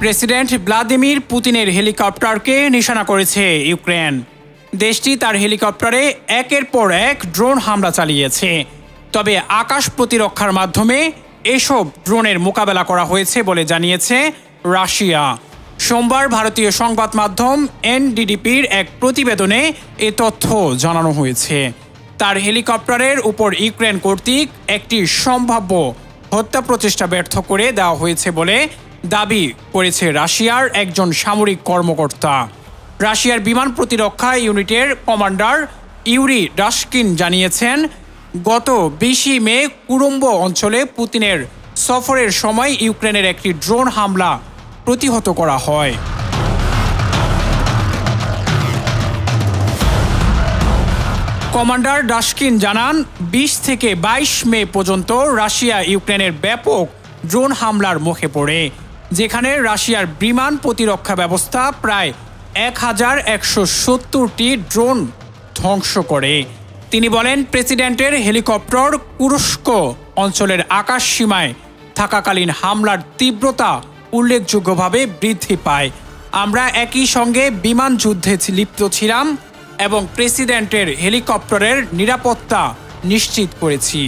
President Vladimir পুতিনের হেলিকপ্টারকে নিশানা করেছে ইউক্রেন। দেশটি তার হেলিকপ্টারে একের পর এক ড্রোন হামলা চালিয়েছে। তবে আকাশ প্রতিরক্ষার মাধ্যমে এসব ড্রোনের মোকাবেলা করা হয়েছে বলে জানিয়েছে রাশিয়া। সোমবার ভারতীয় সংবাদ মাধ্যম এনডিডিপির এক প্রতিবেদনে এ তথ্য জানানো হয়েছে। তার হেলিকপ্টারের উপর ইউক্রেন কর্তৃক একটি সম্ভাব্য হত্যা প্রচেষ্টা ব্যর্থ করে দেওয়া হয়েছে বলে দাবি করেছে রাশিয়ার একজন সামরিক কর্মকর্তা। রাশিয়ার বিমান প্রতিরক্ষা ইউনিটের কমান্ডার ইউরি ডাশকিন জানিয়েছেন, গত 20 মে কুরুম্ব অঞ্চলে পুতিনের সফরের সময় ইউক্রেনের একটি ড্রোন হামলা প্রতিহত করা হয়। কমান্ডার ডাশকিন জানান, 20 থেকে 22 মে পর্যন্ত রাশিয়া ইউক্রেনের ব্যাপক ড্রোন হামলার মুখে পড়ে, যেখানে রাশিয়ার বিমান প্রতিরক্ষা ব্যবস্থা প্রায় 1170টি ড্রোন ধ্বংস করে। তিনি বলেন, প্রেসিডেন্টের হেলিকপ্টার কুরস্ক অঞ্চলের আকাশ সীমায় থাকাকালীন হামলার তীব্রতা উল্লেখযোগ্যভাবে বৃদ্ধি পায়। আমরা একই সঙ্গে বিমান যুদ্ধে লিপ্ত ছিলাম এবং প্রেসিডেন্টের হেলিকপ্টারের নিরাপত্তা নিশ্চিত করেছি।